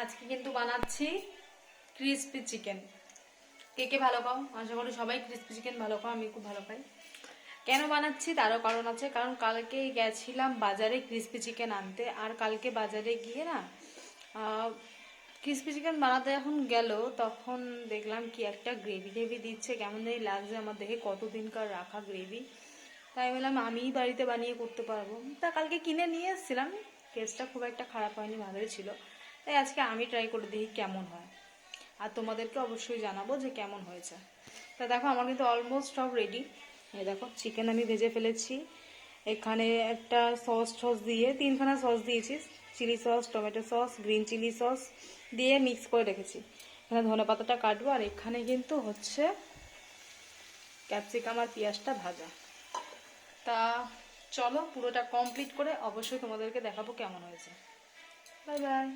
আজকে কিন্তু বানাচ্ছি ক্রিসপি চিকেন। কে কে ভালো পাও? আশা করি সবাই ক্রিসপি চিকেন ভালো পাও, আমি খুব ভালো পাই। কেন বানাচ্ছি তারও কারণ আছে, কারণ কালকে গেছিলাম বাজারে ক্রিসপি চিকেন আনতে। আর কালকে বাজারে গিয়ে না ক্রিসপি চিকেন বানাতে যখন গেল তখন দেখলাম কি একটা গ্রেভি গ্রেভি দিচ্ছে, কেমন জানি লাগছে আমার দেখে, কতদিনকার রাখা গ্রেভি। তাই বললাম আমিই বাড়িতে বানিয়ে করতে পারবো। তা কালকে কিনে নিয়ে এসেছিলাম, টেস্টটা খুব একটা খারাপ হয়নি, ভালোই ছিল। তাই আজকে আমি ট্রাই করে দেখি কেমন হয়, আর তোমাদেরকে অবশ্যই জানাবো যে কেমন হয়েছে। তা দেখো আমার কিন্তু অলমোস্ট সব রেডি। এই দেখো চিকেন আমি ভেজে ফেলেছি। এখানে একটা সস টস দিয়ে, তিনখানা সস দিয়েছি, chilli sauce, tomato sauce, green chilli sauce দিয়ে মিক্স করে রেখেছি। এখানে ধনে পাতাটা কাটবো, আর এখানে কিন্তু হচ্ছে ক্যাপসিকাম আর পেঁয়াজটা ভাজা। তা চলো পুরোটা কমপ্লিট করে অবশ্যই তোমাদেরকে দেখাবো কেমন হয়েছে। Bye bye.